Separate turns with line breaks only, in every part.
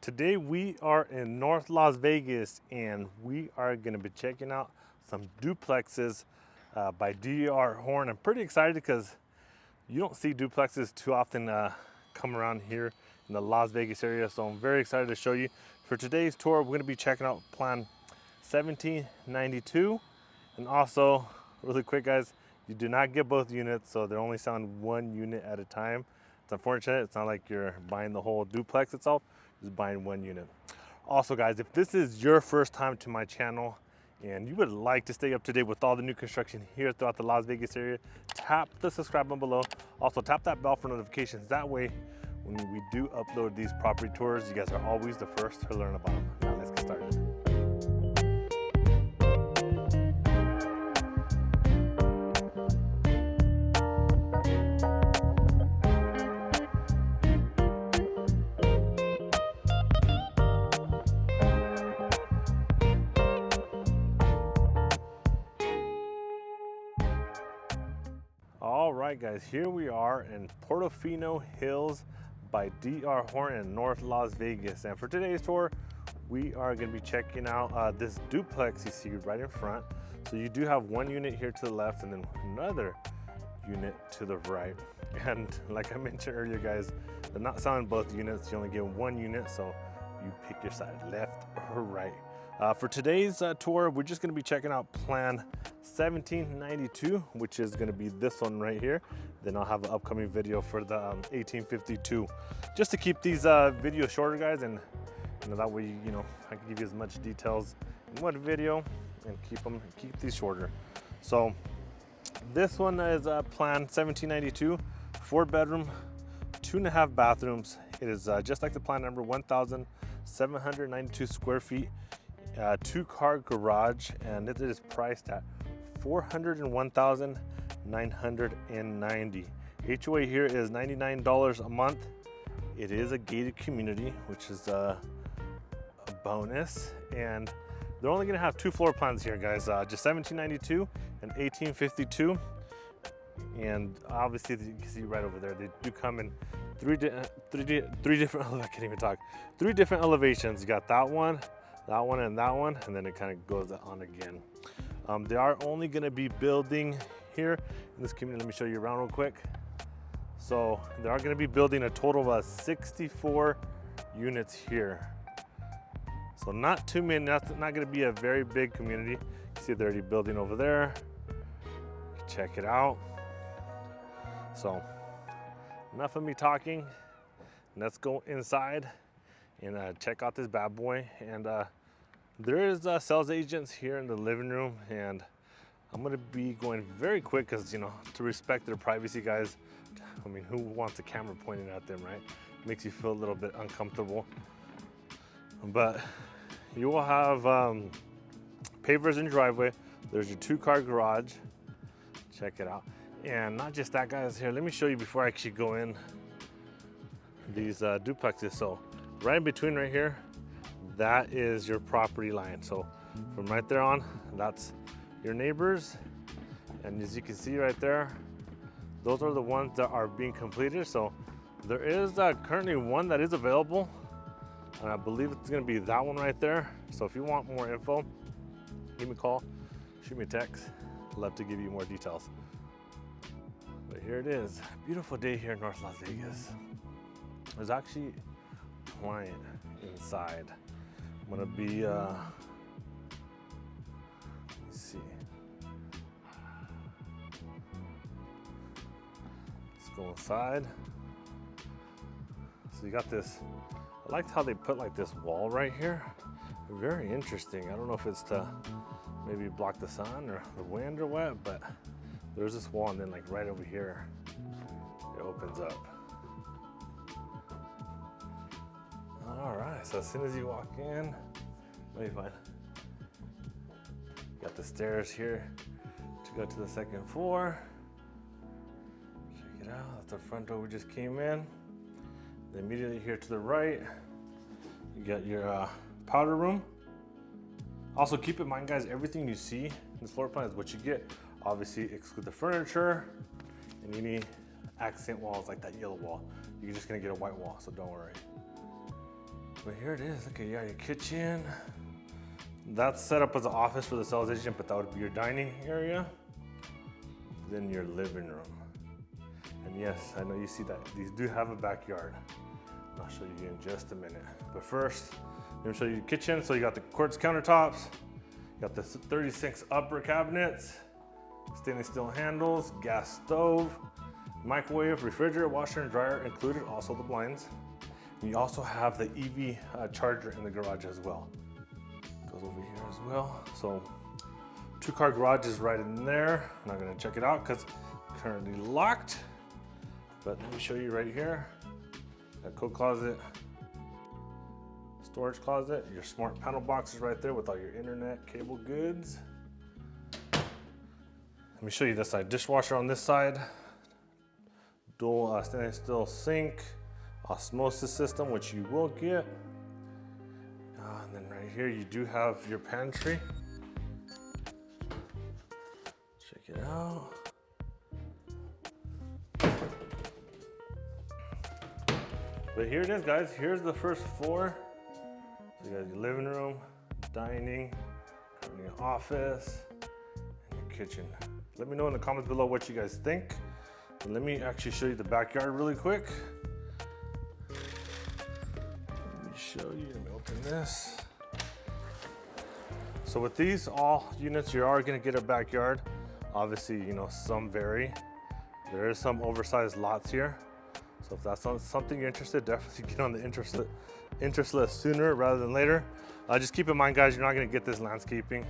Today we are in North Las Vegas and we are going to be checking out some duplexes by DR Horton. I'm pretty excited because you don't see duplexes too often come around here in the Las Vegas area, so I'm very excited to show you. For today's tour, we're going to be checking out plan 1792, and also really quick guys, you do not get both units, so they're only selling one unit at a time. It's unfortunate. It's not like you're buying the whole duplex itself, just buying one unit. Also guys, if this is your first time to my channel and you would like to stay up to date with all the new construction here throughout the Las Vegas area, tap the subscribe button below. Also tap that bell for notifications. That way, when we do upload these property tours, you guys are always the first to learn about them. Now let's get started. All right guys, here we are in Portofino Hills by DR Horton in North Las Vegas. And for today's tour, we are going to be checking out this duplex you see right in front. So you do have one unit here to the left and then another unit to the right. And like I mentioned earlier guys, they're not selling both units. You only get one unit, so you pick your side, left or right. For today's tour, we're just going to be checking out plan 1792, which is going to be this one right here. Then I'll have an upcoming video for the 1852. Just to keep these videos shorter, guys, and that way, I can give you as much details in one video and keep these shorter. So this one is plan 1792, 4-bedroom, 2.5 bathrooms. It is just like the plan number, 1,792 square feet. 2-car garage, and it is priced at $401,990. HOA here is $99 a month. It is a gated community, which is a bonus, and they're only going to have 2 floor plans here, guys. Just 1792 and 1852, and obviously you can see right over there they do come in three different I can't even talk. 3 different elevations. You got that one, and that one, and then it kind of goes on again. They are only going to be building here in this community. Let me show you around real quick. So they are going to be building a total of 64 units here. So not too many. That's not going to be a very big community. You see they're already building over there. Check it out. So enough of me talking. Let's go inside and check out this bad boy. And there is sales agents here in the living room, and I'm gonna be going very quick because to respect their privacy, guys. I mean, who wants a camera pointing at them, right? Makes you feel a little bit uncomfortable. But you will have pavers in your driveway. There's your 2-car garage. Check it out. And not just that, guys. Here, let me show you before I actually go in these duplexes. So right in between right here, that is your property line. So from right there on, that's your neighbors. And as you can see right there, those are the ones that are being completed. So there is currently one that is available, and I believe it's going to be that one right there. So if you want more info, give me a call, shoot me a text. I'd love to give you more details. But here it is. Beautiful day here in North Las Vegas. There's actually a client inside. I'm gonna be, let's see. Let's go inside. So you got this, I liked how they put like this wall right here. Very interesting. I don't know if it's to maybe block the sun or the wind or what, but there's this wall, and then like right over here, it opens up. All right, so as soon as you walk in, let me find. Got the stairs here to go to the 2nd floor. Check it out, that's the front door we just came in. Then immediately here to the right, you got your powder room. Also keep in mind, guys, everything you see in this floor plan is what you get. Obviously exclude the furniture and any accent walls like that yellow wall. You're just gonna get a white wall, so don't worry. But here it is. Look at your kitchen. That's set up as an office for the sales agent, but that would be your dining area. Then your living room. And yes, I know you see that these do have a backyard. I'll show you in just a minute. But first, let me show you the kitchen. So you got the quartz countertops, you got the 36 upper cabinets, stainless steel handles, gas stove, microwave, refrigerator, washer and dryer included, also the blinds. And you also have the EV charger in the garage as well. Goes over here as well. So 2-car garage is right in there. I'm not gonna check it out because it's currently locked. But let me show you right here. Got coat closet, storage closet, your smart panel box is right there with all your internet cable goods. Let me show you this side. Dishwasher on this side. Dual stainless steel sink, osmosis system, which you will get. And then right here, you do have your pantry. Check it out. But here it is, guys. Here's the first floor. So you got your living room, dining, your office, and your kitchen. Let me know in the comments below what you guys think. And let me actually show you the backyard really quick. Let me show you, let me open this. So with these all units, you are gonna get a backyard. Obviously, you know, some vary. There is some oversized lots here. So if that's something you're interested, definitely get on the interest list sooner rather than later. Just keep in mind, guys, you're not gonna get this landscaping,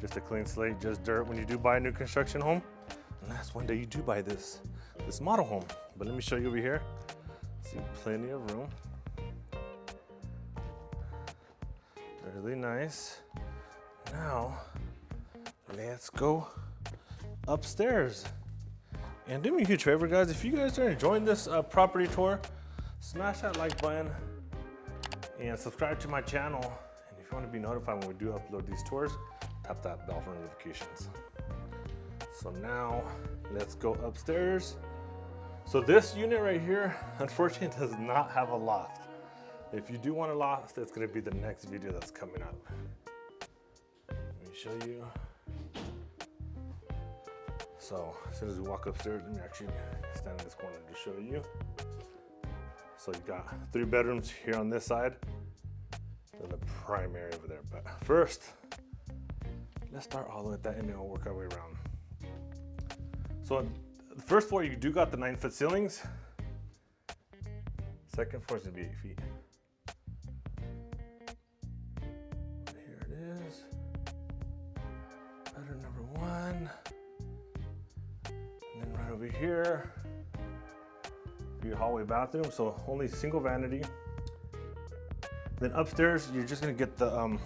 just a clean slate, just dirt when you do buy a new construction home. Unless one day you do buy this model home. But let me show you over here. See, plenty of room. Really nice. Now, let's go upstairs. And do me a huge favor, guys, if you guys are enjoying this property tour, smash that like button and subscribe to my channel. And if you want to be notified when we do upload these tours, tap that bell for notifications. So now, let's go upstairs. So this unit right here, unfortunately, does not have a loft. If you do want a loft, it's gonna be the next video that's coming up. Let me show you. So as soon as we walk upstairs, let me actually stand in this corner to show you. So you got 3 bedrooms here on this side, then the primary over there. But first, let's start all the way at that end and we'll work our way around. So the first floor, you do got the 9-foot ceilings. Second floor is gonna be 8 feet. Here it is. Bedroom number 1. And then right over here, your hallway bathroom, so only single vanity. Then upstairs, you're just gonna get the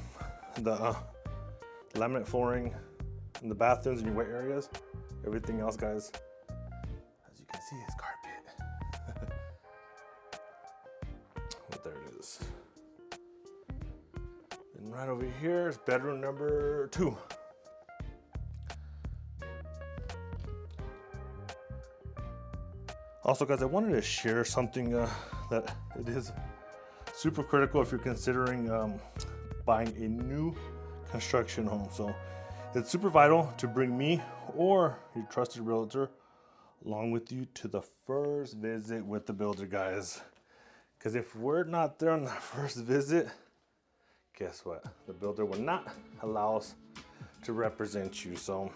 laminate flooring in the bathrooms and your wet areas. Everything else, guys, as you can see, is carpet. But there it is. And right over here is bedroom number 2. Also, guys, I wanted to share something that it is super critical if you're considering buying a new construction home. So it's super vital to bring me or your trusted realtor along with you to the first visit with the builder, guys. Because if we're not there on the first visit, guess what? The builder will not allow us to represent you. So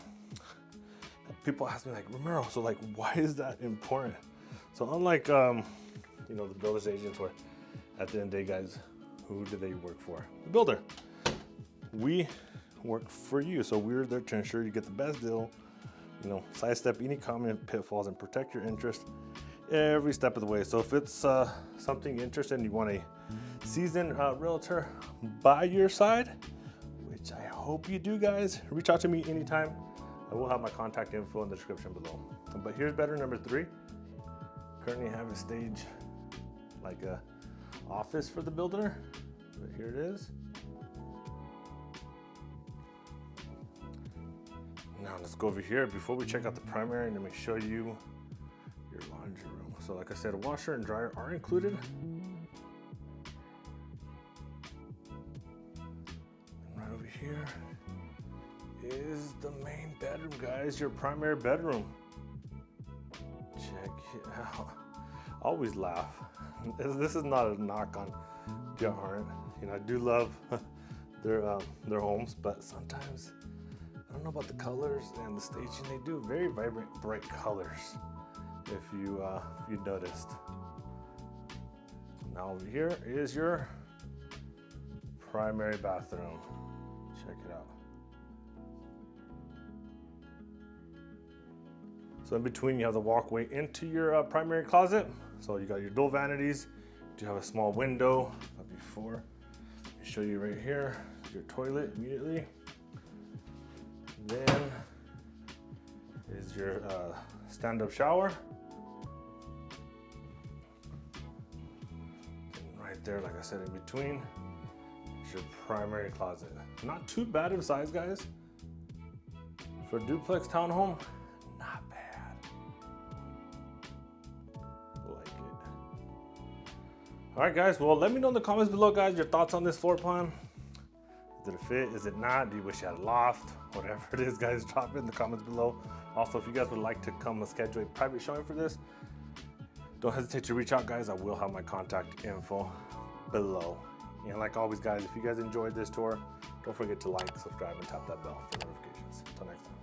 people ask me like, Ramiro, so like, why is that important? So unlike, you know, the builder's agents, where at the end of the day, guys, who do they work for? The builder. We work for you. So we're there to ensure you get the best deal, you know, sidestep any common pitfalls and protect your interest every step of the way. So if it's something you're interested in, you want a seasoned realtor by your side, which I hope you do, guys, reach out to me anytime. I will have my contact info in the description below. But here's bedroom number 3. Currently have a stage like a office for the builder, but here it is. Now let's go over here. Before we check out the primary, let me show you your laundry room. So like I said, a washer and dryer are included. here is the main bedroom, guys, your primary bedroom. Check it out. I always laugh. This is not a knock on Horton. You know, I do love their homes, but sometimes I don't know about the colors and the staging. They do very vibrant, bright colors. If you noticed. Now over here is your primary bathroom. Check it out. So in between you have the walkway into your primary closet. So you got your dual vanities. You do have a small window. But before, let me show you right here, your toilet immediately. Then is your stand-up shower. And right there, like I said, in between is your primary closet. Not too bad of size, guys. For a duplex townhome, not bad. Like it. All right, guys. Well, let me know in the comments below, guys, your thoughts on this floor plan. Did it fit? Is it not? Do you wish you had a loft? Whatever it is, guys, drop it in the comments below. Also, if you guys would like to come and schedule a private showing for this, don't hesitate to reach out, guys. I will have my contact info below. And like always, guys, if you guys enjoyed this tour, don't forget to like, subscribe, and tap that bell for notifications. Until next time.